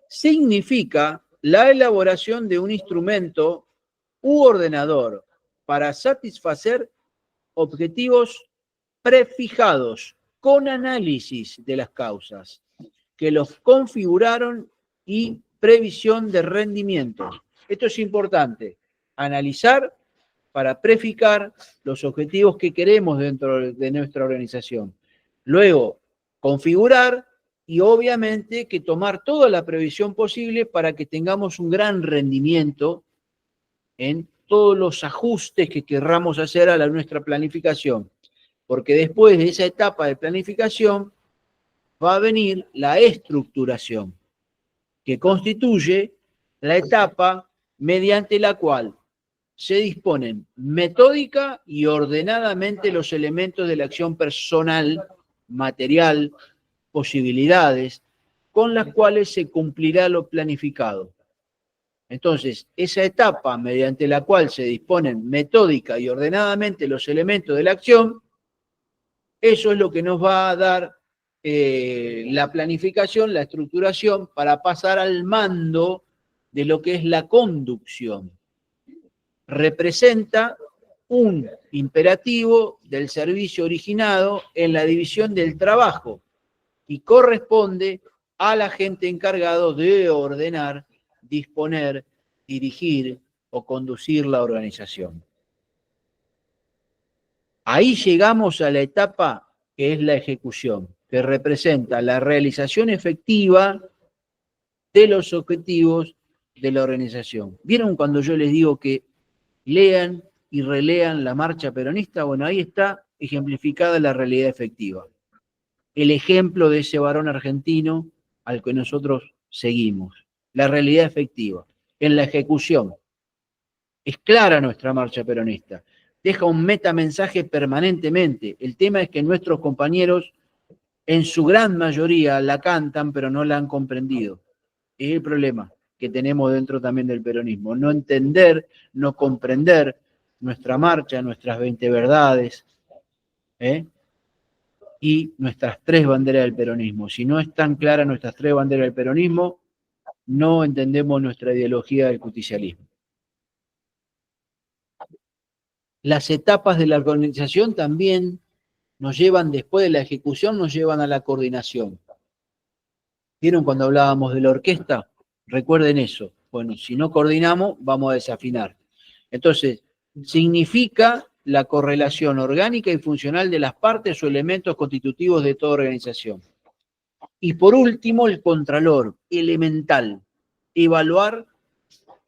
significa la elaboración de un instrumento u ordenador para satisfacer objetivos prefijados con análisis de las causas que los configuraron y previsión de rendimientos. Esto es importante, analizar para prefijar los objetivos que queremos dentro de nuestra organización. Luego, configurar y obviamente que tomar toda la previsión posible para que tengamos un gran rendimiento en todos los ajustes que querramos hacer a nuestra planificación. Porque después de esa etapa de planificación va a venir la estructuración, que constituye la etapa mediante la cual se disponen metódica y ordenadamente los elementos de la acción personal, material, posibilidades, con las cuales se cumplirá lo planificado. Entonces, esa etapa mediante la cual se disponen metódica y ordenadamente los elementos de la acción, eso es lo que nos va a dar la planificación, la estructuración, para pasar al mando de lo que es la conducción. Representa un imperativo del servicio originado en la división del trabajo y corresponde al agente encargado de ordenar, disponer, dirigir o conducir la organización. Ahí llegamos a la etapa que es la ejecución, que representa la realización efectiva de los objetivos de la organización. ¿Vieron cuando yo les digo que lean y relean la marcha peronista? Bueno, ahí está ejemplificada la realidad efectiva. El ejemplo de ese varón argentino al que nosotros seguimos. La realidad efectiva, en la ejecución. Es clara nuestra marcha peronista. Deja un metamensaje permanentemente. El tema es que nuestros compañeros, en su gran mayoría, la cantan, pero no la han comprendido. Es el problema que tenemos dentro también del peronismo. No entender, no comprender nuestra marcha, nuestras 20 verdades, y nuestras 3 banderas del peronismo. Si no están claras nuestras 3 banderas del peronismo, no entendemos nuestra ideología del justicialismo. Las etapas de la organización también nos llevan, después de la ejecución, nos llevan a la coordinación. ¿Vieron cuando hablábamos de la orquesta? Recuerden eso. Bueno, si no coordinamos, vamos a desafinar. Entonces, significa la correlación orgánica y funcional de las partes o elementos constitutivos de toda organización. Y por último, el contralor, elemental. Evaluar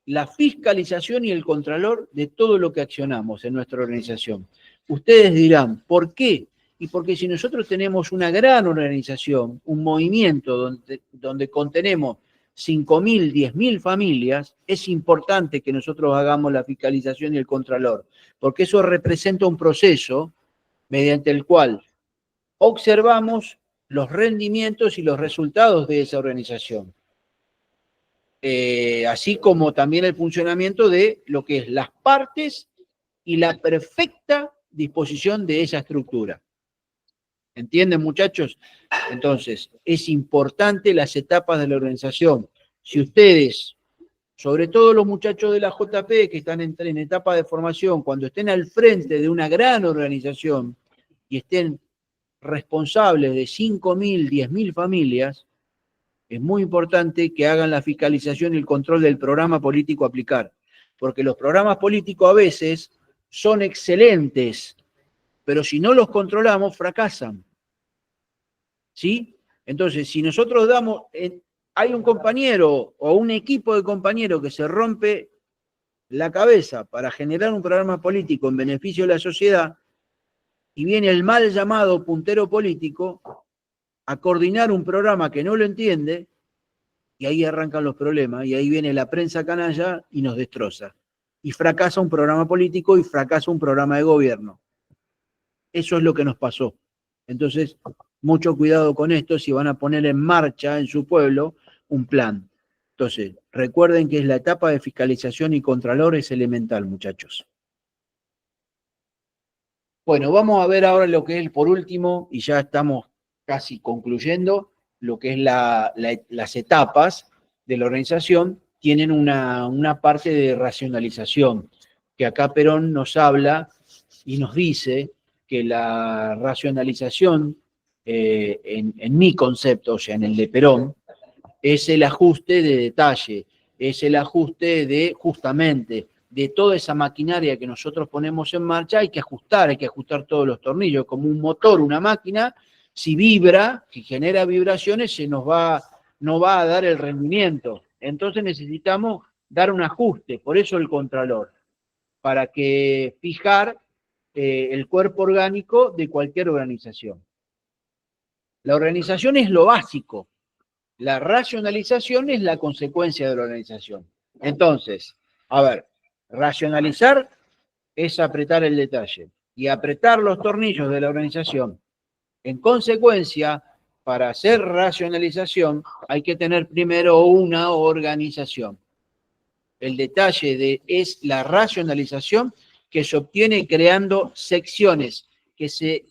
la fiscalización y el contralor de todo lo que accionamos en nuestra organización. Ustedes dirán, ¿por qué? Y porque si nosotros tenemos una gran organización, un movimiento donde contenemos 5.000, 10.000 familias, es importante que nosotros hagamos la fiscalización y el contralor, porque eso representa un proceso mediante el cual observamos los rendimientos y los resultados de esa organización. Así como también el funcionamiento de lo que es las partes y la perfecta disposición de esa estructura. ¿Entienden, muchachos? Entonces, es importante las etapas de la organización. Si ustedes, sobre todo los muchachos de la JP que están en etapa de formación, cuando estén al frente de una gran organización y estén responsables de 5.000, 10.000 familias, es muy importante que hagan la fiscalización y el control del programa político a aplicar, porque los programas políticos a veces son excelentes, pero si no los controlamos, fracasan. ¿Sí? Entonces, si nosotros hay un compañero o un equipo de compañeros que se rompe la cabeza para generar un programa político en beneficio de la sociedad, y viene el mal llamado puntero político a coordinar un programa que no lo entiende, y ahí arrancan los problemas, y ahí viene la prensa canalla y nos destroza. Y fracasa un programa político y fracasa un programa de gobierno. Eso es lo que nos pasó. Entonces, mucho cuidado con esto si van a poner en marcha en su pueblo un plan. Entonces, recuerden que es la etapa de fiscalización y contralor es elemental, muchachos. Bueno, vamos a ver ahora lo que es, por último, y ya estamos casi concluyendo, lo que es las etapas de la organización, tienen una parte de racionalización, que acá Perón nos habla y nos dice que la racionalización, en mi concepto, o sea, en el de Perón, es el ajuste de detalle, es el ajuste de, justamente, de toda esa maquinaria que nosotros ponemos en marcha, hay que ajustar todos los tornillos. Como un motor, una máquina, si vibra, si genera vibraciones, no va a dar el rendimiento. Entonces necesitamos dar un ajuste, por eso el contralor, para que fijar el cuerpo orgánico de cualquier organización. La organización es lo básico, la racionalización es la consecuencia de la organización. Entonces, a ver, racionalizar es apretar el detalle y apretar los tornillos de la organización. En consecuencia, para hacer racionalización hay que tener primero una organización. El detalle es la racionalización que se obtiene creando secciones que se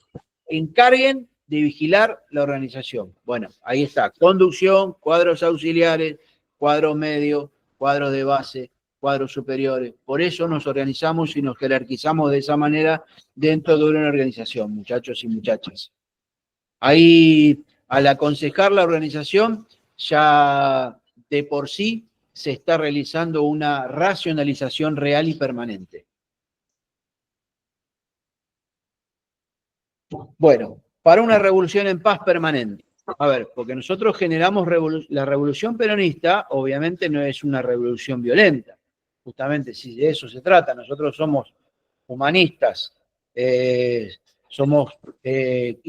encarguen de vigilar la organización. Bueno, ahí está, conducción, cuadros auxiliares, cuadros medios, cuadros de base, cuadros superiores. Por eso nos organizamos y nos jerarquizamos de esa manera dentro de una organización, muchachos y muchachas. Ahí, al aconsejar la organización, ya de por sí se está realizando una racionalización real y permanente. Bueno, para una revolución en paz permanente. A ver, porque nosotros generamos la revolución peronista, obviamente no es una revolución violenta. Justamente si de eso se trata, nosotros somos humanistas, y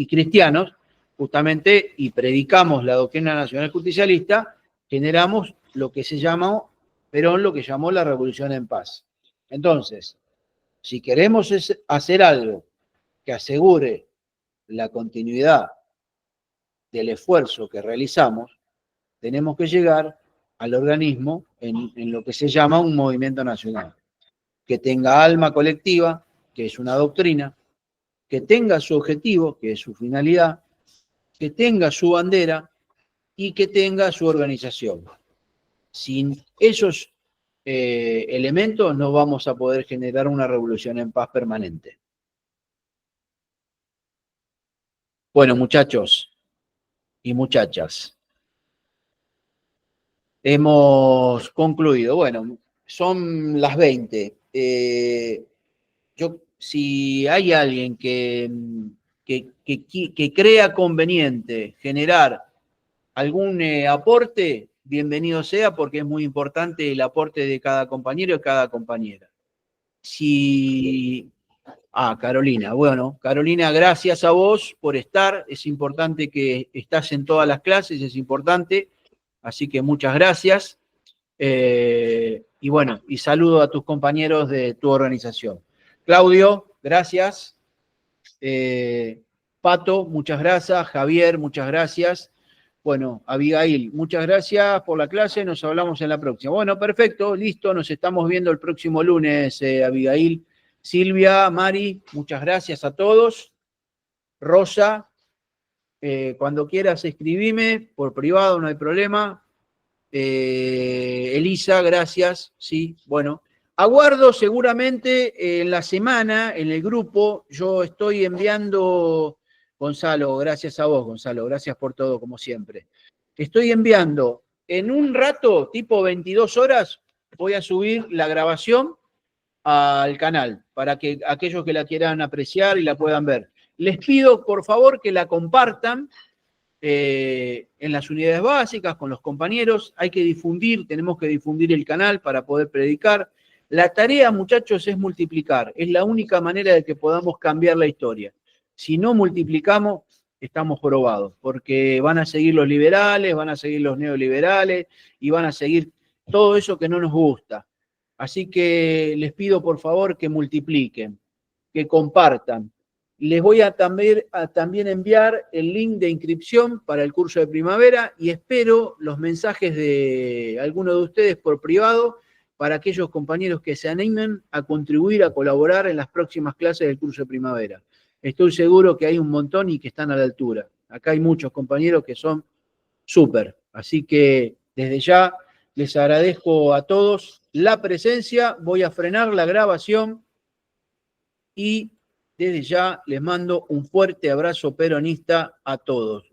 cristianos, justamente, y predicamos la doctrina nacional justicialista, generamos lo que se llamó, Perón lo que llamó la revolución en paz. Entonces, si queremos hacer algo que asegure la continuidad del esfuerzo que realizamos, tenemos que llegar al organismo en lo que se llama un movimiento nacional, que tenga alma colectiva, que es una doctrina, que tenga su objetivo, que es su finalidad, que tenga su bandera y que tenga su organización. Sin esos elementos no vamos a poder generar una revolución en paz permanente. Bueno, muchachos y muchachas, hemos concluido. Bueno, son las 20. Si hay alguien que crea conveniente generar algún aporte, bienvenido sea, porque es muy importante el aporte de cada compañero y cada compañera. Carolina, bueno, Carolina, gracias a vos por estar, es importante que estás en todas las clases, es importante, así que muchas gracias. Y bueno, y saludo a tus compañeros de tu organización. Claudio, gracias. Pato, muchas gracias. Javier, muchas gracias. Bueno, Abigail, muchas gracias por la clase, nos hablamos en la próxima. Bueno, perfecto, listo, nos estamos viendo el próximo lunes, Abigail. Silvia, Mari, muchas gracias a todos. Rosa, cuando quieras escribime por privado, no hay problema. Elisa, gracias, sí, bueno. Aguardo seguramente en la semana, en el grupo, yo estoy enviando, Gonzalo, gracias a vos, Gonzalo, gracias por todo, como siempre. Estoy enviando en un rato, tipo 22 horas, voy a subir la grabación al canal, para que aquellos que la quieran apreciar y la puedan ver. Les pido, por favor, que la compartan en las unidades básicas, con los compañeros. Hay que difundir, tenemos que difundir el canal para poder predicar. La tarea, muchachos, es multiplicar. Es la única manera de que podamos cambiar la historia. Si no multiplicamos, estamos probados, porque van a seguir los liberales, van a seguir los neoliberales y van a seguir todo eso que no nos gusta. Así que les pido, por favor, que multipliquen, que compartan. Les voy a también enviar el link de inscripción para el curso de primavera y espero los mensajes de alguno de ustedes por privado para aquellos compañeros que se animen a contribuir, a colaborar en las próximas clases del curso de primavera. Estoy seguro que hay un montón y que están a la altura. Acá hay muchos compañeros que son súper. Así que desde ya les agradezco a todos la presencia. Voy a frenar la grabación y desde ya les mando un fuerte abrazo peronista a todos.